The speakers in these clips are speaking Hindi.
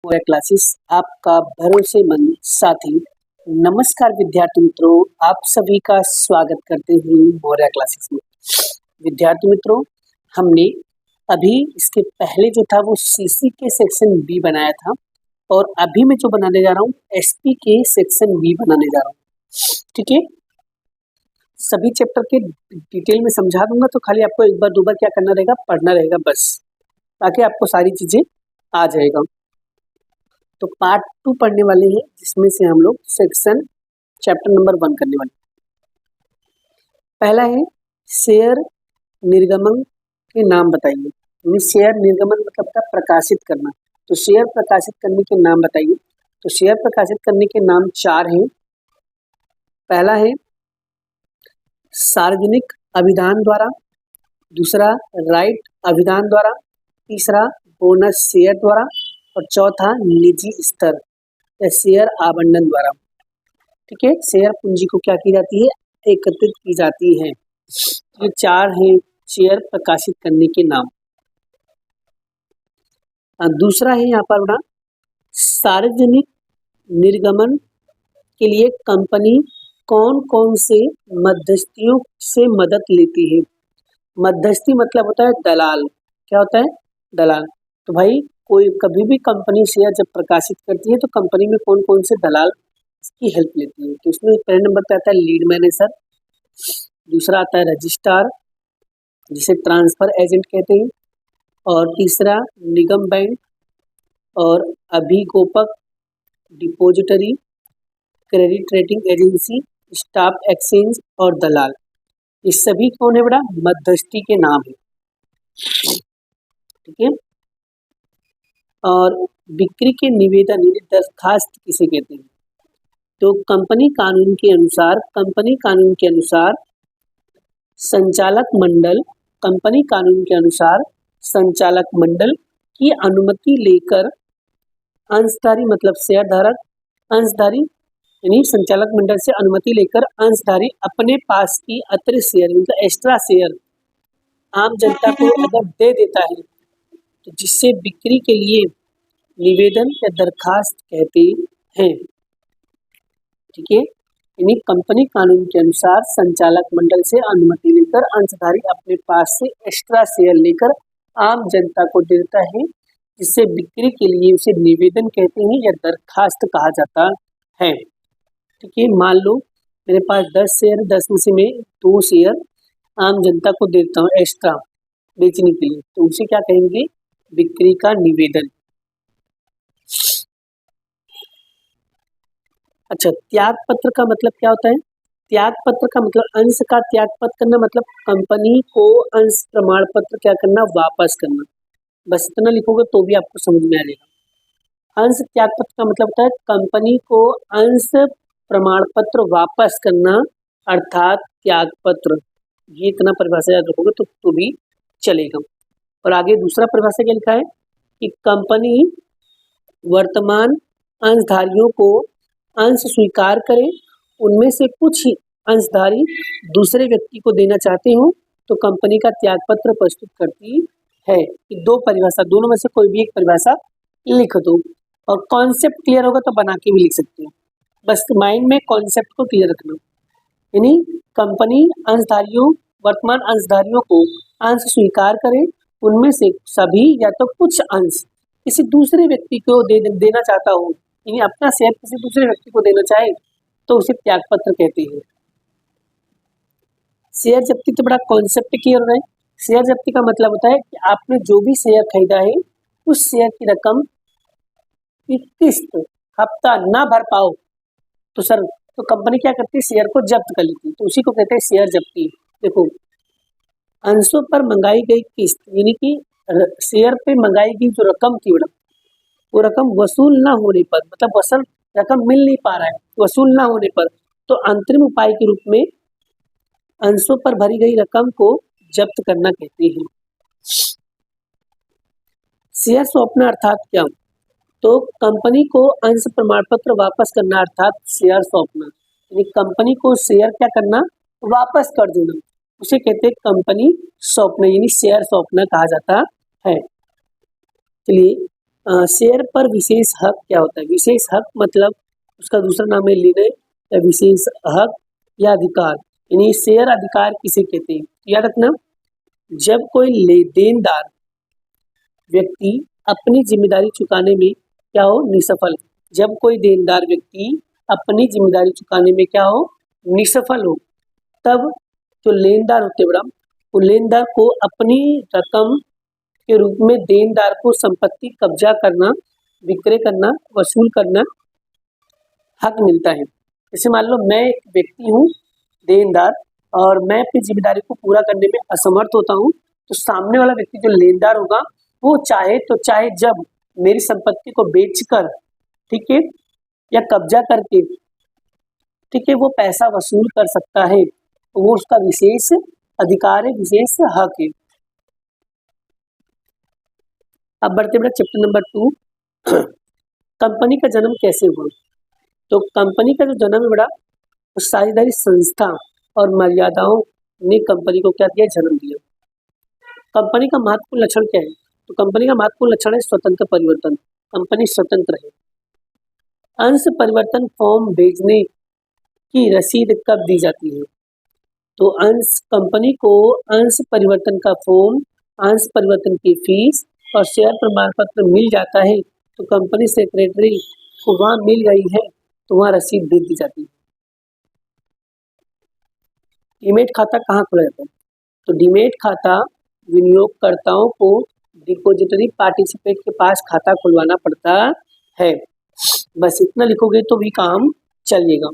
मोरिया क्लासेस आपका भरोसेमंद साथी। नमस्कार विद्यार्थी मित्रों, आप सभी का स्वागत करते हुए मोरिया क्लासेस में। विद्यार्थी मित्रों, हमने अभी इसके पहले जो था वो सीसी के सेक्शन बी बनाया था और अभी मैं जो बनाने जा रहा हूँ एसपी के सेक्शन बी बनाने जा रहा हूँ। ठीक है, सभी चैप्टर के डिटेल में समझा दूंगा, तो खाली आपको एक बार दो बार क्या करना रहेगा, पढ़ना रहेगा बस, ताकि आपको सारी चीजें आ जाएगा। तो पार्ट 2 पढ़ने वाले हैं, जिसमें से हम लोग सेक्शन चैप्टर नंबर 1 करने वाले। पहला है शेयर निर्गमन के नाम बताइए। शेयर निर्गमन मतलब था प्रकाशित करना, तो शेयर प्रकाशित करने के नाम बताइए। तो शेयर प्रकाशित करने के नाम 4 हैं। पहला है सार्वजनिक अभिधान द्वारा, दूसरा राइट अभिधान द्वारा, तीसरा बोनस शेयर द्वारा और चौथा निजी स्तर या शेयर आवंटन द्वारा। ठीक है, शेयर पूंजी को क्या की जाती है, एकत्रित की जाती है। ये 4 हैं शेयर प्रकाशित करने के नाम। दूसरा है यहाँ पर बड़ा सार्वजनिक निर्गमन के लिए कंपनी कौन कौन से मध्यस्थियों से मदद लेती है। मध्यस्थी मतलब होता है दलाल। क्या होता है, दलाल। तो भाई कोई कभी भी कंपनी शेयर जब प्रकाशित करती है तो कंपनी में कौन कौन से दलाल की हेल्प लेती है। तो इसमें पहले नंबर पे आता है लीड मैनेजर, दूसरा आता है रजिस्ट्रार जिसे ट्रांसफर एजेंट कहते हैं, और तीसरा निगम बैंक और अभिगोपक, depository, credit rating agency, stock exchange और दलाल। ये सभी कौन है बड़ा, मध्यस्थी के नाम है। ठीक है, और बिक्री के निवेदन दरखास्त किसे कहते हैं। तो कंपनी कानून के अनुसार संचालक मंडल की अनुमति लेकर अंशधारी मतलब शेयरधारक, अंशधारी यानी संचालक मंडल से अनुमति लेकर अंशधारी अपने पास की अतिरिक्त शेयर मतलब एक्स्ट्रा शेयर आम जनता को अगर दे देता है, तो जिससे बिक्री के लिए निवेदन या दरखास्त कहते हैं। ठीक है, यानी कंपनी कानून के अनुसार संचालक मंडल से अनुमति लेकर अंशधारी अपने पास से एक्स्ट्रा शेयर लेकर आम जनता को देता है, जिससे बिक्री के लिए उसे निवेदन कहते हैं या दरखास्त कहा जाता है। ठीक है, मान लो मेरे पास 10 शेयर, 10 में से मैं 2 शेयर आम जनता को देता हूँ एक्स्ट्रा बेचने के लिए, तो उसे क्या कहेंगे, बिक्री का निवेदन। अच्छा, त्याग पत्र का मतलब क्या होता है। त्याग पत्र का मतलब अंश का त्याग पत्र करना, मतलब कंपनी को अंश प्रमाण पत्र क्या करना, वापस करना। बस इतना लिखोगे तो भी आपको समझ में आ जाएगा। अंश त्याग पत्र का मतलब होता है कंपनी को अंश प्रमाण पत्र वापस करना, अर्थात त्याग पत्र। ये इतना परिभाषा याद रखोगे तो भी चलेगा। और आगे दूसरा परिभाषा क्या लिखा है कि कंपनी वर्तमान अंशधारियों को अंश स्वीकार करे, उनमें से कुछ ही अंशधारी दूसरे व्यक्ति को देना चाहते हो तो कंपनी का त्याग पत्र प्रस्तुत करती है। ये 2 परिभाषा, दोनों में से कोई भी एक परिभाषा लिख दो, और कॉन्सेप्ट क्लियर होगा तो बना के भी लिख सकते हो। बस माइंड में कॉन्सेप्ट को क्लियर रखना। यानी कंपनी अंशधारियों, वर्तमान अंशधारियों को अंश स्वीकार करे, उनमें से सभी या तो कुछ अंश किसी दूसरे व्यक्ति को देना चाहता हो, यानी अपना शेयर किसी दूसरे व्यक्ति को देना चाहे तो उसे त्याग पत्र कहते हैं। शेयर जब्ती तो बड़ा कॉन्सेप्ट क्लियर हो रहा है। शेयर जब्ती का मतलब होता है कि आपने जो भी शेयर खरीदा है उस शेयर की रकम की किस्त हफ्ता ना भर पाओ तो कंपनी क्या करती है, शेयर को जब्त कर लेती है, तो उसी को कहते हैं शेयर जब्ती। देखो, अंशों पर मंगाई गई किस्त यानी कि शेयर पे मंगाई गई जो रकम थी मैडम, वो रकम वसूल ना होने पर, मतलब वसूल रकम मिल नहीं पा रहा है, वसूल ना होने पर, तो अंतरिम उपाय के रूप में अंशों पर भरी गई रकम को जब्त करना कहते हैं। शेयर सौंपना अर्थात क्या, तो कंपनी को अंश प्रमाण पत्र वापस करना अर्थात शेयर सौंपना, यानी कंपनी को शेयर क्या करना, वापस कर देना, उसे कहते हैं कंपनी सौंपना, यानी शेयर सौंपना कहा जाता है। चलिए शेयर पर विशेष हक क्या होता है? विशेष हक मतलब उसका दूसरा नाम है लीनय या विशेष हक या अधिकार, यानी शेयर अधिकार किसे कहते हैं? याद रखना, जब कोई देनदार व्यक्ति अपनी जिम्मेदारी चुकाने में क्या हो निसफल, जब कोई देनदार व्यक्ति अपनी जिम्मेदारी चुकाने में क्या हो निसफल हो, तब जो लेनदार होते बड़ा वो लेनदार को अपनी रकम के रूप में देनदार को संपत्ति कब्जा करना, विक्रय करना, वसूल करना हक मिलता है। जैसे मान लो मैं एक व्यक्ति हूँ देनदार और मैं अपनी जिम्मेदारी को पूरा करने में असमर्थ होता हूँ, तो सामने वाला व्यक्ति जो लेनदार होगा वो चाहे तो चाहे जब मेरी संपत्ति को बेचकर, ठीक है, या कब्जा करके, ठीक है, वो पैसा वसूल कर सकता है, तो वो उसका विशेष अधिकार है, विशेष हक है। अब बढ़ते बढ़ते चैप्टर नंबर 2, कंपनी का जन्म कैसे हुआ? तो कंपनी का जो जन्म है बड़ा, तो साझेदारी संस्था और मर्यादाओं ने कंपनी को क्या दिया? जन्म दिया। कंपनी का महत्वपूर्ण लक्षण क्या है? तो कंपनी का महत्वपूर्ण लक्षण है स्वतंत्र परिवर्तन, कंपनी स्वतंत्र है। अंश परिवर्तन फॉर्म भेजने की रसीद कब दी जाती है? तो अंश कंपनी को अंश परिवर्तन का फॉर्म, अंश परिवर्तन की फीस और शेयर प्रमाण पत्र मिल जाता है, तो कंपनी सेक्रेटरी को वहाँ मिल गई है तो वहाँ रसीद दे दी जाती है। डीमेट खाता कहाँ खोला जाता है? तो डीमेट खाता विनियोगकर्ताओं को डिपॉजिटरी पार्टिसिपेट के पास खाता खुलवाना पड़ता है। बस इतना लिखोगे तो भी काम चलेगा।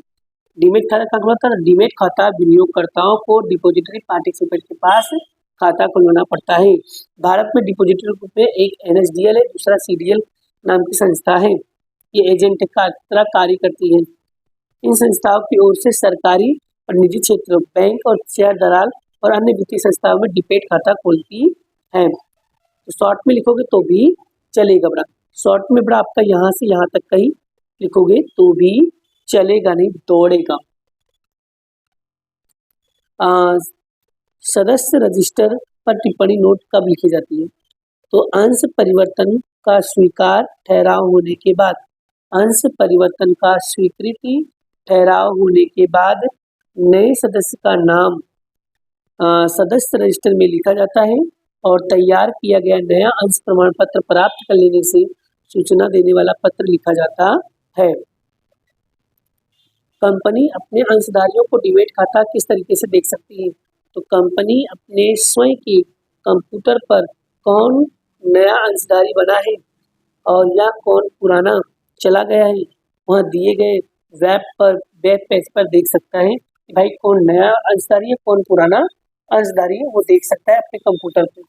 डीमेट खाता कहाँ खुलवाता है? डीमेट खाता विनियोगकर्ताओं को डिपॉजिटरी पार्टिसिपेट के पास खाता खुलवाना पड़ता है। भारत में डिपॉजिटरी ग्रुप में एक एनएसडीएल है, दूसरा सीडीएल नाम की संस्था है। ये एजेंट का तरह कार्य करती है। इन संस्थाओं की ओर से सरकारी और निजी क्षेत्र, बैंक और शेयर दलाल और अन्य वित्तीय संस्थाओं में डिमेट खाता खोलती है। तो शॉर्ट में लिखोगे तो भी चलेगा बड़ा, शॉर्ट में बड़ा आपका यहाँ से यहाँ तक का ही लिखोगे तो भी चलेगा, नहीं दौड़ेगा। सदस्य रजिस्टर पर टिप्पणी नोट कब लिखी जाती है? तो अंश परिवर्तन का स्वीकार ठहराव होने के बाद, अंश परिवर्तन का स्वीकृति ठहराव होने के बाद नए सदस्य का नाम सदस्य रजिस्टर में लिखा जाता है और तैयार किया गया नया अंश प्रमाण पत्र प्राप्त कर लेने से सूचना देने वाला पत्र लिखा जाता है। कंपनी अपने अंशधारियों को डीमेट खाता किस तरीके से देख सकती है? तो कंपनी अपने स्वयं के कंप्यूटर पर कौन नया अंशधारी बना है और या कौन पुराना चला गया है, वहाँ दिए गए वेब पेज पर देख सकता है कि भाई कौन नया अंशधारी है, कौन पुराना अंशधारी है, वो देख सकता है अपने कंप्यूटर पे।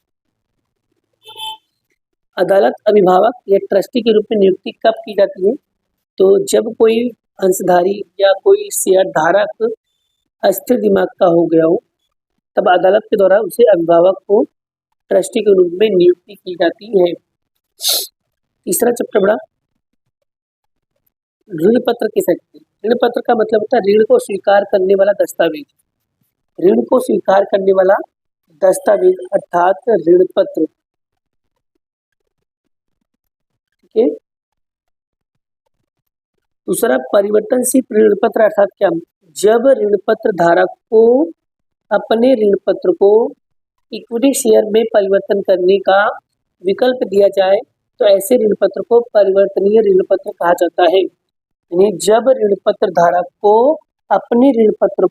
अदालत अभिभावक या ट्रस्टी के रूप में नियुक्ति कब की जाती है? तो जब कोई अंशधारी या कोई शेयर धारक अस्थिर दिमाग का हो गया हो, तब अदालत के द्वारा उसे अभिभावक को ट्रस्टी के रूप में नियुक्ति की जाती है। तीसरा चैप्टर बड़ा, ऋण पत्र किसे कहते हैं? ऋण पत्र का मतलब होता है ऋण को स्वीकार करने वाला दस्तावेज, ऋण को स्वीकार करने वाला दस्तावेज अर्थात ऋण पत्र। ठीक है। दूसरा परिवर्तनशील ऋण पत्र अर्थात क्या? जब ऋण पत्र धारक को अपने ऋण पत्र को इक्विटी शेयर में परिवर्तन करने का विकल्प दिया जाए तो ऐसे ऋण पत्र को परिवर्तनीय ऋण पत्र कहा जाता है। यानी जब ऋण पत्र धारक को अपने ऋण पत्र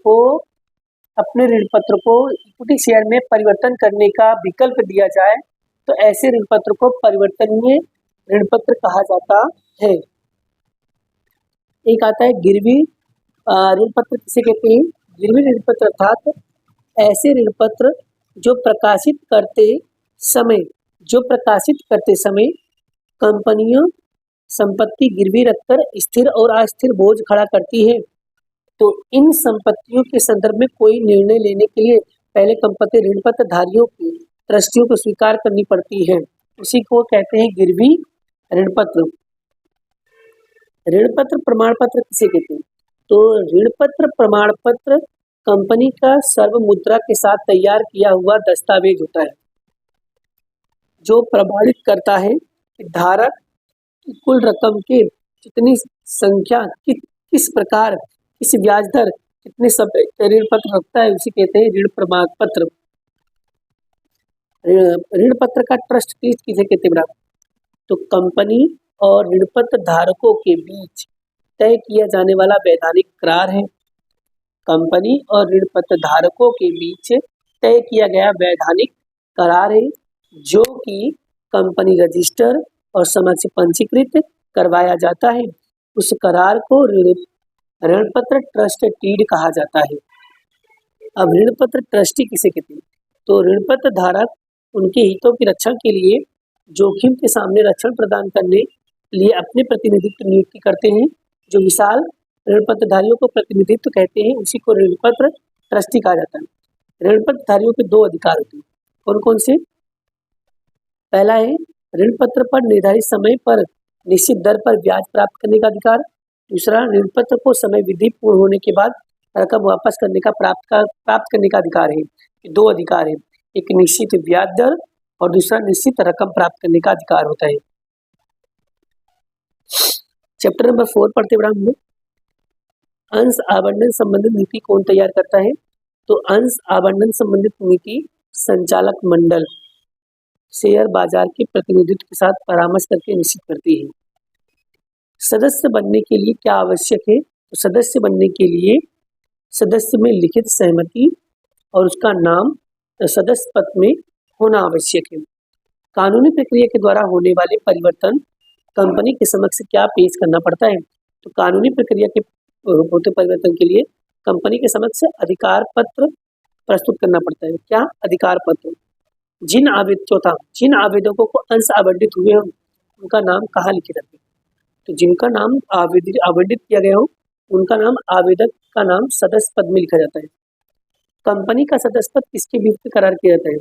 को इक्विटी शेयर में परिवर्तन करने का विकल्प दिया जाए तो ऐसे ऋण पत्र को परिवर्तनीय ऋण पत्र कहा जाता है। एक आता है गिरवी ऋण पत्र किसे कहते हैं? गिरवी ऋण पत्र अर्थात ऐसे ऋण पत्र जो प्रकाशित करते समय कंपनियां संपत्ति गिरवी रखकर स्थिर और अस्थिर बोझ खड़ा करती है। तो इन संपत्तियों के संदर्भ में कोई निर्णय लेने के लिए पहले कंपनी ऋण पत्र धारियों की ट्रस्टियों को स्वीकार करनी पड़ती है, उसी को कहते हैं गिरवी ऋण पत्र। ऋण पत्र प्रमाण पत्र किसे कहते हैं? तो ऋण पत्र प्रमाण पत्र कंपनी का सर्व मुद्रा के साथ तैयार किया हुआ दस्तावेज होता है जो प्रमाणित करता है कि धारक कि कुल रकम के कितनी संख्या किस प्रकार किस ब्याज दर कितने समय ऋण पत्र रखता है उसे कहते हैं ऋण प्रमाण पत्र। ऋण पत्र का ट्रस्ट डीड किसे कहते हैं? तो कंपनी और ऋण पत्र धारकों के बीच तय किया जाने वाला वैधानिक करार है। कंपनी और ऋण पत्र धारकों के बीच तय किया गया वैधानिक करार है जो कि कंपनी रजिस्टर और समय से पंजीकृत करवाया जाता है। उस करार को ऋण पत्र ट्रस्ट डीड कहा जाता है। अब ऋण पत्र ट्रस्टी किसे कहते हैं? तो ऋण पत्र धारक उनके हितों की रक्षा के लिए जोखिम के सामने रक्षण प्रदान करने लिए अपने प्रतिनिधित्व नियुक्ति करते हैं। जो विशाल ऋण पत्रधारियों को प्रतिनिधित्व कहते हैं उसी को ऋण पत्र ट्रस्टी कहा जाता है। ऋण पत्रधारियों के दो अधिकार होते हैं, कौन कौन से? पहला है ऋण पत्र पर निर्धारित समय पर निश्चित दर पर ब्याज प्राप्त करने का अधिकार। दूसरा, ऋण पत्र को समय विधि पूर्ण होने के बाद रकम वापस करने का प्राप्त करने का अधिकार है। ये दो अधिकार है, एक निश्चित ब्याज दर और दूसरा निश्चित रकम प्राप्त करने का अधिकार होता है। चैप्टर नंबर 4 पढ़ते बढ़ा हम लोग। अंश आवंटन संबंधित नीति कौन तैयार करता है? तो अंश आवंटन संबंधित नीति संचालक मंडल शेयर बाजार के प्रतिनिधित्व के साथ परामर्श करके निश्चित करती है। सदस्य बनने के लिए क्या आवश्यक है? तो सदस्य बनने के लिए सदस्य में लिखित सहमति और उसका नाम सदस्य पद में होना आवश्यक है। कानूनी प्रक्रिया के द्वारा होने वाले परिवर्तन कंपनी के समक्ष क्या पेश करना पड़ता है? तो कानूनी प्रक्रिया के होते परिवर्तन के लिए कंपनी के समक्ष अधिकार पत्र प्रस्तुत करना पड़ता है। क्या? अधिकार पत्र। जिन आवेदकों को अंश आवंटित हुए हों उनका नाम कहाँ लिखे जाते हैं? तो जिनका नाम आवंटित किया गया हो उनका नाम आवेदक का नाम सदस्य पद में लिखा जाता है। कंपनी का सदस्य पद किसके बीच में करार किया जाता है?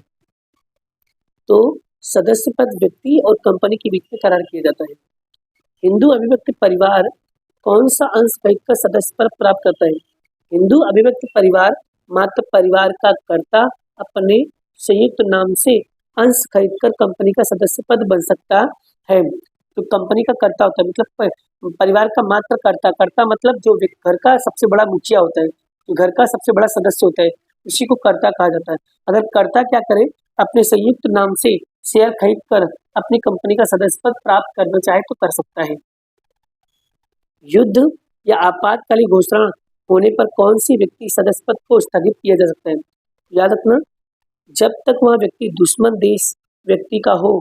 तो सदस्य पद व्यक्ति और कंपनी के बीच में करार किया जाता है। हिंदू अभिव्यक्ति परिवार कौन सा अंश खरीदकर सदस्य पद प्राप्त करता है? हिंदू अभिव्यक्ति परिवार मात्र परिवार का कर्ता अपने संयुक्त नाम से अंश खरीदकर कंपनी का सदस्य पद बन सकता है। तो कंपनी का कर्ता होता है, मतलब परिवार का मात्र कर्ता मतलब जो घर का सबसे बड़ा मुखिया होता है, घर का सबसे बड़ा सदस्य होता है, उसी को कर्ता कहा जाता है। अगर कर्ता क्या करे, अपने संयुक्त नाम से शेयर खरीद कर अपनी कंपनी का सदस्य पद प्राप्त करना चाहे तो कर सकता है। युद्ध या आपातकालीन घोषणा होने पर कौन सी व्यक्ति सदस्य पद को स्थगित किया जा सकता है? याद रखना, जब तक वह व्यक्ति दुश्मन देश व्यक्ति का हो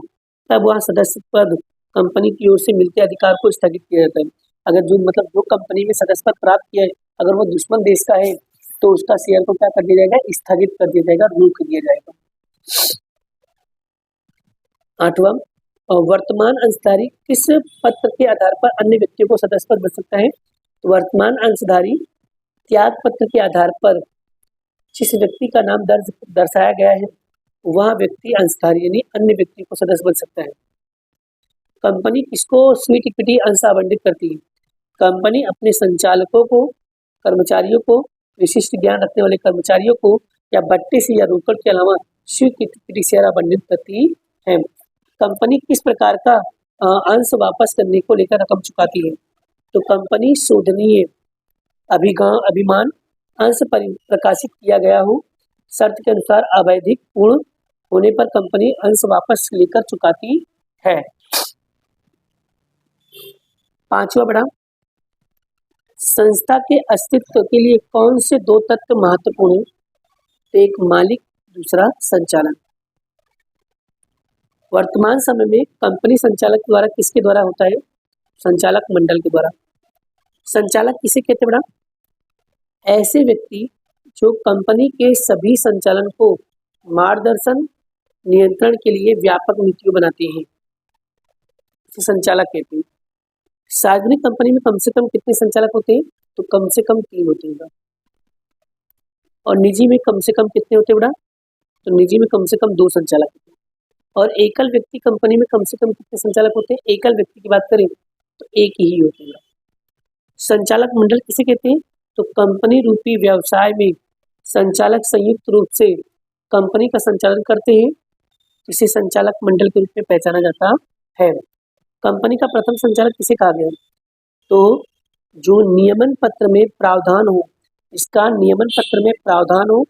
तब वह सदस्य पद कंपनी की ओर से मिलते अधिकार को स्थगित किया जाता है। अगर जो कंपनी में सदस्य पद प्राप्त किया है अगर वो दुश्मन देश का है तो उसका शेयर को क्या कर दिया जाएगा? स्थगित कर दिया जाएगा, रोक दिया जाएगा। 8वां, वर्तमान अंशधारी किस पत्र के आधार पर अन्य व्यक्तियों को सदस्य पद बन सकता है? तो वर्तमान अंशधारी त्याग पत्र के आधार पर जिस व्यक्ति का नाम दर्शाया गया है वह व्यक्ति अंशधारी यानी अन्य व्यक्ति को सदस्य बन सकता है। कंपनी किसको स्वीट इक्विटी अंश आवंटित करती है? कंपनी अपने संचालकों को, कर्मचारियों को, विशिष्ट ज्ञान रखने वाले कर्मचारियों को या बट्टे से या रोकड़ के अलावा स्वीट इक्विटी शेयर आवंटित करती है। कंपनी किस प्रकार का अंश वापस करने को लेकर रकम चुकाती है? तो कंपनी शोधनीय अभिमान अंश प्रकाशित किया गया हो, शर्त के अनुसार आवधिक पूर्ण होने पर कंपनी अंश वापस लेकर चुकाती है। 5वां बड़ा, संस्था के अस्तित्व के लिए कौन से दो तत्व महत्वपूर्ण हैं? तो एक मालिक, दूसरा संचालक। वर्तमान समय में कंपनी संचालक द्वारा किसके द्वारा होता है? संचालक मंडल के द्वारा। संचालक किसे कहते हैं बड़ा? ऐसे व्यक्ति जो कंपनी के सभी संचालन को मार्गदर्शन नियंत्रण के लिए व्यापक नीतियों बनाते हैं, संचालक कहते हैं। सार्वजनिक कंपनी में कम से कम कितने संचालक होते हैं? तो कम से कम 3 होते हैं। और निजी में कम से कम कितने होते हैं बड़ा? तो निजी में कम से कम 2 संचालक होते हैं। और एकल व्यक्ति कंपनी में कम से कम कितने संचालक होते हैं? एकल व्यक्ति की बात करें तो एक ही होते हैं। संचालक मंडल किसे कहते हैं? तो कंपनी रूपी व्यवसाय में संचालक संयुक्त रूप से कंपनी का संचालन करते हैं, इसे संचालक मंडल के रूप में पहचाना जाता है। कंपनी का प्रथम संचालक किसे कहा गया? तो जो नियमन पत्र में प्रावधान हो, इसका नियमन पत्र में प्रावधान हो,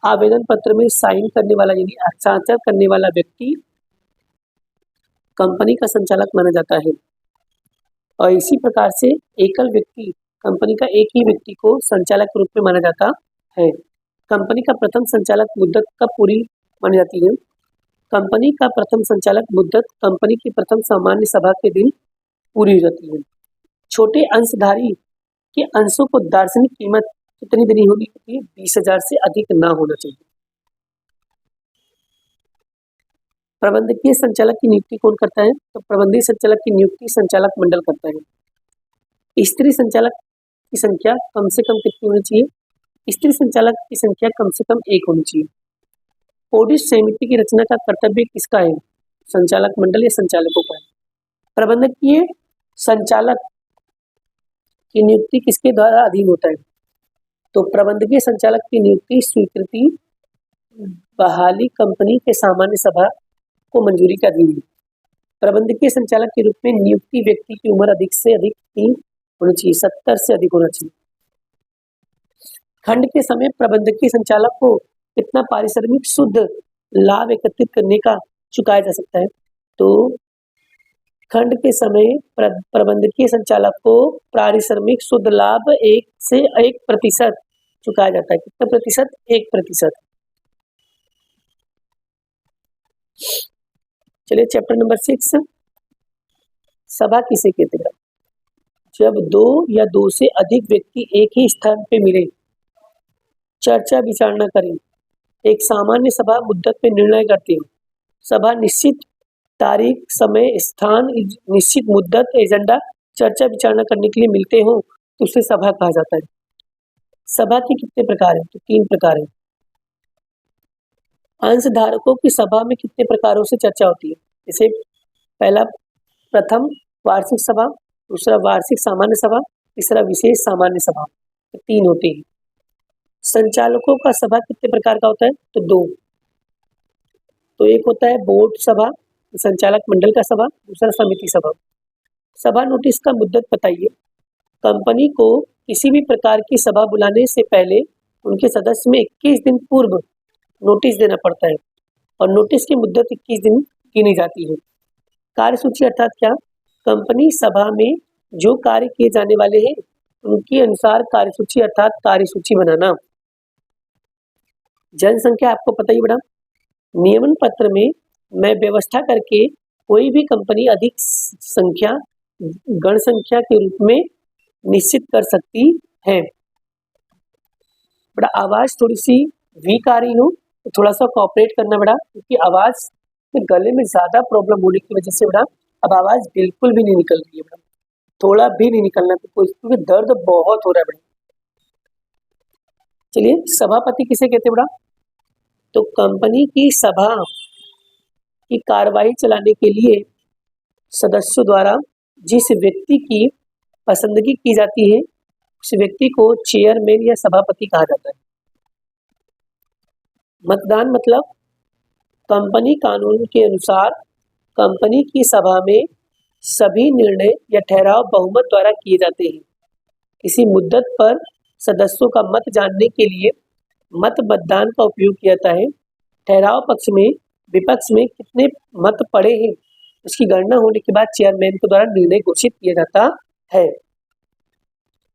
आवेदन पत्र में साइन करने वाला यानी हस्ताक्षर करने वाला व्यक्ति कंपनी का संचालक माना जाता है। और इसी प्रकार से एकल व्यक्ति, कंपनी का एक ही व्यक्ति को संचालक के रूप में माना जाता है। कंपनी का प्रथम संचालक मुद्दत कब पूरी मानी जाती है? कंपनी का प्रथम संचालक मुद्दत कंपनी की प्रथम सामान्य सभा के दिन पूरी हो जाती है। छोटे अंशधारी के अंशों को दार्शनिक कीमत कितनी देनी होगी? 20,000 से अधिक ना होना चाहिए। प्रबंधकीय संचालक की नियुक्ति कौन करता है? तो प्रबंधकीय संचालक की नियुक्ति संचालक मंडल करता है। स्त्री संचालक की संख्या कम से कम कितनी होनी चाहिए? स्त्री संचालक की संख्या कम से कम 1 होनी चाहिए। ऑडिट समिति की रचना का कर्तव्य किसका है? संचालक मंडल या संचालकों का है। प्रबंधकीय संचालक की नियुक्ति किसके द्वारा अधीन होता है? तो प्रबंधकीय संचालक की नियुक्ति स्वीकृति बहाली कंपनी के सामान्य सभा को मंजूरी का अधीन है। प्रबंधकीय संचालक के रूप में नियुक्ति व्यक्ति की उम्र अधिक से अधिक होनी चाहिए, 70 से अधिक होना चाहिए। खंड के समय प्रबंधकीय संचालक को कितना पारिश्रमिक शुद्ध लाभ एकत्रित करने का चुकाया जा सकता है? तो खंड के समय प्रबंधकीय संचालक को पारिश्रमिक शुद्ध लाभ 1 से 1% चुकाया जाता है। कितना प्रतिशत? 1%। चलिए चैप्टर नंबर 6, सभा किसे कहते हैं? जब 2 या 2 से अधिक व्यक्ति एक ही स्थान पे मिले, चर्चा विचारणा करें, एक सामान्य सभा मुद्दत पे निर्णय करती है। सभा निश्चित तारीख, समय, स्थान, निश्चित मुद्दत, एजेंडा, चर्चा विचारणा करने के लिए मिलते हो तो उसे सभा कहा जाता है। सभा के कितने प्रकार हैं? तो 3 प्रकार हैं। अंशधारकों की सभा में कितने प्रकारों से चर्चा होती है? जैसे पहला प्रथम वार्षिक सभा, दूसरा वार्षिक सामान्य सभा, तीसरा विशेष सामान्य सभा, 3 होती है। संचालकों का सभा कितने प्रकार का होता है? तो 2। तो एक होता है बोर्ड सभा, संचालक मंडल का सभा, दूसरा समिति सभा। सभा नोटिस का मुद्दत बताइए। कंपनी को किसी भी प्रकार की सभा बुलाने से पहले उनके सदस्य में 21 दिन पूर्व नोटिस देना पड़ता है और नोटिस की मुद्दत 21 दिन गिनी जाती है। कार्यसूची अर्थात क्या? कंपनी सभा में जो कार्य किए जाने वाले हैं उनके अनुसार कार्यसूची अर्थात कार्यसूची बनाना। जनसंख्या आपको पता ही बड़ा, नियमन पत्र में मैं व्यवस्था करके कोई भी कंपनी अधिक संख्या गण संख्या के रूप में निश्चित कर सकती है। बड़ा आवाज थोड़ी सी वीक आ रही हो तो थोड़ा सा कोऑपरेट करना बड़ा, क्योंकि आवाज में गले में ज्यादा प्रॉब्लम होने की वजह से बड़ा अब आवाज बिल्कुल भी नहीं निकल रही है बड़ा, थोड़ा भी नहीं निकलना, क्योंकि दर्द बहुत हो रहा है बड़ा। चलिए सभापति किसे कहते हैं बड़ा? तो कंपनी की सभा की कार्यवाही चलाने के लिए सदस्यों द्वारा जिस व्यक्ति की पसंदगी की जाती है उस व्यक्ति को चेयरमैन या सभापति कहा जाता है। मतदान मतलब कंपनी कानून के अनुसार कंपनी की सभा में सभी निर्णय या ठहराव बहुमत द्वारा किए जाते हैं। किसी मुद्दत पर सदस्यों का मत जानने के लिए मतदान का उपयोग किया जाता है। ठहराव पक्ष में विपक्ष में कितने मत पड़े हैं उसकी गणना होने के बाद चेयरमैन के द्वारा निर्णय घोषित किया जाता है।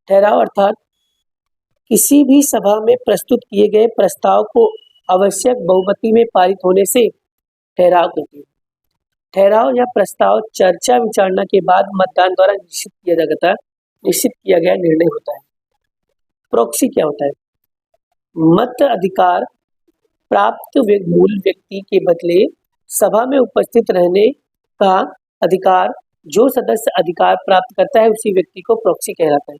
ठहराव अर्थात किसी भी सभा में प्रस्तुत किए गए प्रस्ताव को आवश्यक बहुमति में पारित होने से ठहराव कहते हैं। ठहराव या प्रस्ताव चर्चा विचारणा के बाद मतदान द्वारा निश्चित किया गया निर्णय होता है। प्रॉक्सी क्या होता है? मत अधिकार प्राप्त मूल व्यक्ति के बदले सभा में उपस्थित रहने का अधिकार जो सदस्य अधिकार प्राप्त करता है उसी व्यक्ति को प्रॉक्सी कहलाता है।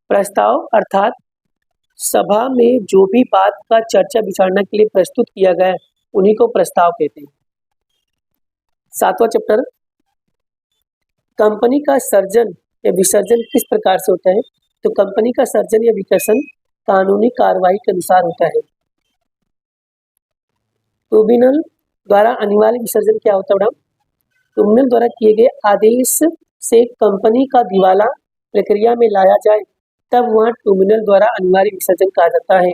प्रस्ताव अर्थात सभा में जो भी बात का चर्चा विचारणा के लिए प्रस्तुत किया गया है उन्हीं को प्रस्ताव कहते हैं। 7वां चैप्टर, कंपनी का सर्जन या विसर्जन किस प्रकार से होता है? तो कंपनी का सर्जन या विकर्षण कानूनी कार्रवाई के अनुसार होता है। ट्रिब्यूनल द्वारा अनिवार्य विसर्जन क्या होता है? ट्रिब्यूनल द्वारा किए गए आदेश से कंपनी का दिवाला प्रक्रिया में लाया जाए तब वह ट्रिब्यूनल द्वारा अनिवार्य विसर्जन कहा जाता है।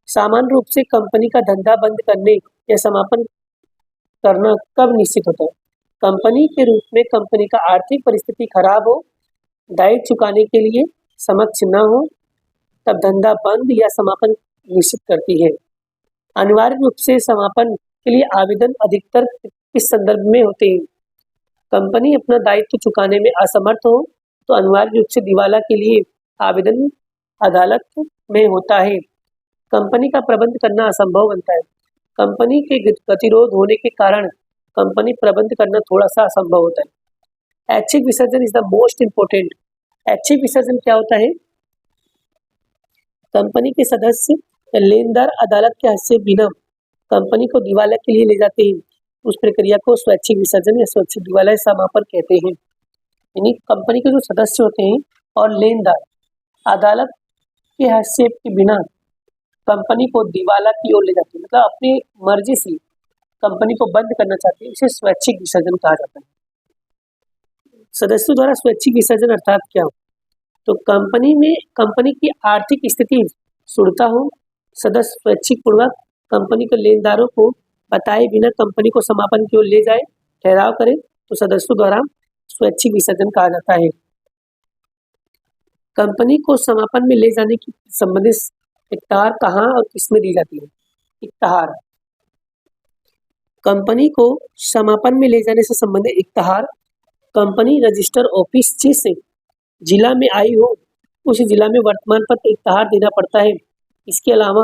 सामान्य रूप से कंपनी का धंधा बंद करने या समापन करना कब निश्चित होता है? कंपनी के रूप में कंपनी का आर्थिक परिस्थिति खराब हो, दायित्व चुकाने के लिए समक्ष न हो, तब धंधा बंद या समापन निश्चित करती है। अनिवार्य रूप से समापन के लिए आवेदन अधिकतर किस संदर्भ में होते हैं? कंपनी अपना दायित्व चुकाने में असमर्थ हो तो अनिवार्य रूप से दिवाला के लिए आवेदन अदालत में होता है। कंपनी का प्रबंध करना असंभव बनता है। कंपनी के गतिरोध होने के कारण कंपनी प्रबंध करना थोड़ा सा असंभव होता है। ऐच्छिक विसर्जन इज द मोस्ट इम्पोर्टेंट। ऐच्छिक विसर्जन क्या होता है? कंपनी के सदस्य या लेनदार अदालत के हस्तक्षेप बिना कंपनी को दिवाला के लिए ले जाते हैं। उस प्रक्रिया को स्वैच्छिक विसर्जन या स्वैच्छिक दिवाला समापन कहते हैं। यानी कंपनी के जो सदस्य होते हैं और लेनदार अदालत के हस्तक्षेप के बिना कंपनी को दिवाला की ओर ले जाते हैं, मतलब अपनी मर्जी से कंपनी को बंद करना चाहते हैं, इसे स्वैच्छिक विसर्जन कहा जाता है। सदस्यों द्वारा स्वैच्छिक विसर्जन अर्थात क्या हो? तो कंपनी की आर्थिक स्थिति सुधरता हो, सदस्य स्वैच्छिक पूर्वक कंपनी के लेनदारों को बताए बिना कंपनी को समापन की ओर ले जाए, ठहराव करे, तो सदस्यों द्वारा स्वैच्छिक विसर्जन कहा जाता है। कंपनी को समापन में ले जाने की संबंधित इख्तियार कहाँ और किसमें दी जाती है? इख्तियार कंपनी को समापन में ले जाने से संबंधित इख्तियार कंपनी रजिस्टर ऑफिस जिस जिला में आई हो उस जिला में वर्तमान पत्र इख्तियार देना पड़ता है। इसके अलावा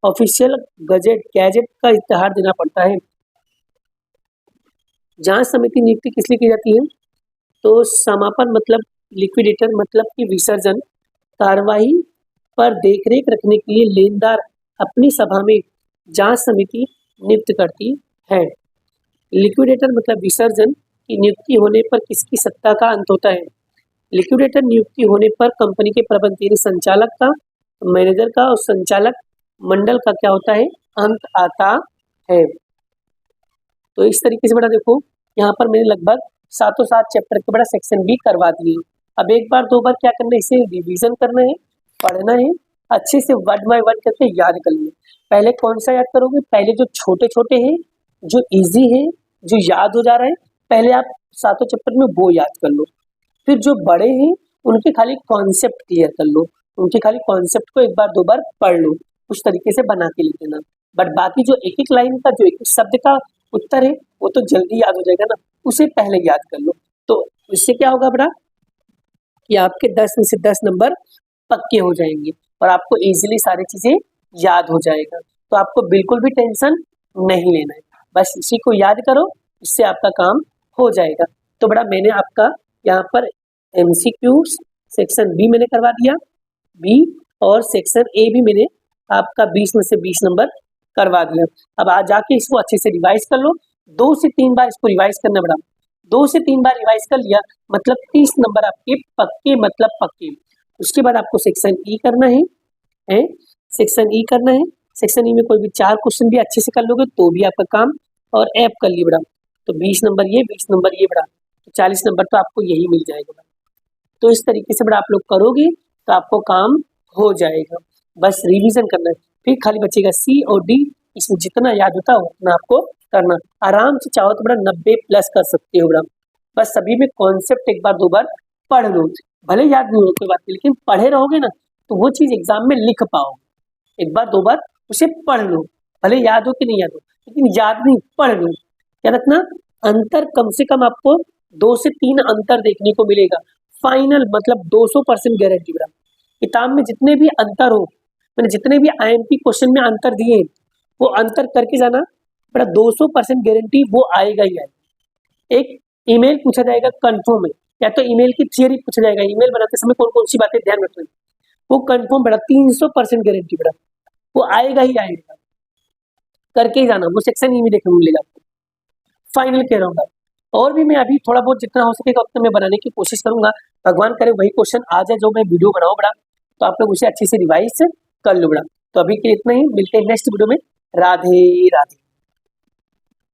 ऑफिशियल गैजेट का इख्तियार देना पड़ता है। जांच समिति नियुक्ति किस लिए की जाती है? तो समापन मतलब लिक्विडेटर मतलब कि विसर्जन कार्यवाही पर देखरेख रखने के लिए लेनदार अपनी सभा में जांच समिति नियुक्त करती है। लिक्विडेटर मतलब विसर्जन की नियुक्ति होने पर किसकी सत्ता का अंत होता है? लिक्विडेटर नियुक्ति होने पर कंपनी के प्रबंधकीय संचालक का, मैनेजर का और संचालक मंडल का क्या होता है? अंत आता है। तो इस तरीके से बड़ा देखो यहाँ पर मैंने लगभग 7 चैप्टर के बड़ा सेक्शन भी करवा दिए। अब एक बार दो बार क्या करना है, इसे रिवीजन करना है, पढ़ना है, अच्छे से वर्ड बाय वर्ड करके याद कर लेना। पहले कौन सा याद करोगे? पहले जो छोटे छोटे हैं, जो इजी है, जो याद हो जा रहा है, पहले आप 7 चैप्टर में वो याद कर लो। फिर जो बड़े हैं उनके खाली कॉन्सेप्ट क्लियर कर लो, उनके खाली कॉन्सेप्ट को एक बार दो बार पढ़ लो, उस तरीके से बना के लिख देना। बट बाकी जो एक एक लाइन का, जो एक एक शब्द का उत्तर है वो तो जल्दी याद हो जाएगा ना, उसे पहले याद कर लो। तो इससे क्या होगा बड़ा कि आपके 10 में से 10 नंबर पक्के हो जाएंगे और आपको इजीली सारी चीजें याद हो जाएगा। तो आपको बिल्कुल भी टेंशन नहीं लेना है, बस इसी को याद करो, इससे आपका काम हो जाएगा। तो बड़ा मैंने आपका यहाँ पर MCQs सेक्शन बी मैंने करवा दिया, बी, और सेक्शन ए भी मैंने आपका 20 में से 20 नंबर करवा दिया। अब आज जाके इसको अच्छे से रिवाइज कर लो, 2 से 3 बार इसको रिवाइज करना बड़ा, 2 से 3 बार रिवाइज कर लिया मतलब 30 नंबर आपके पक्के, मतलब पक्के। उसके बाद आपको सेक्शन ई करना है, सेक्शन ई करना है। सेक्शन ई में कोई भी 4 क्वेश्चन भी अच्छे से कर लोगे तो भी आपका काम, और ऐप कर लिए बड़ा तो 20 नंबर ये, 20 नंबर ये बड़ा, तो 40 नंबर तो आपको यही मिल जाएगा बड़ा। तो इस तरीके से बड़ा आप लोग करोगे तो आपको काम हो जाएगा, बस रिवीजन करना है। फिर खाली बचेगा सी और डी, इसमें जितना याद होता है उतना आपको करना। आराम से चाहो तो बड़ा 90+ कर सकते हो बड़ा, बस सभी में कॉन्सेप्ट एक बार दो बार पढ़ लो, भले याद नहीं हो कोई बात नहीं, लेकिन पढ़े रहोगे ना तो वो चीज एग्जाम में लिख पाओगे। एक बार दो बार उसे पढ़ लो, भले याद हो कि नहीं याद हो, लेकिन याद नहीं, पढ़ लो। क्या रखना, अंतर कम से कम आपको 2 से 3 अंतर देखने को मिलेगा, फाइनल मतलब 200% गारंटी बड़ा। किताब में जितने भी अंतर हो, मैंने जितने भी IMP क्वेश्चन में अंतर दिए वो अंतर करके जाना बड़ा, 200% गारंटी वो आएगा ही आएगा। एक ईमेल पूछा जाएगा कंफर्म है, या तो ईमेल की थियरी पूछा जाएगा, ईमेल बनाते समय कौन कौन सी बातें ध्यान रखना है, वो कंफर्म बड़ा 300% गारंटी बड़ा, वो आएगा ही आएगा, करके ही जाना, वो सेक्शन ई में देखने को मिलेगा आपको, फाइनल कह रहा हूँ। और भी मैं अभी थोड़ा बहुत जितना हो सकेगा उतना मैं बनाने की कोशिश करूंगा, भगवान करे वही क्वेश्चन आ जाए जो मैं वीडियो बनाऊँ बड़ा, तो आप लोग उसे अच्छे से रिवाइज कर लो बड़ा। तो अभी के लिए इतना ही, मिलते हैं नेक्स्ट वीडियो में। राधे राधे।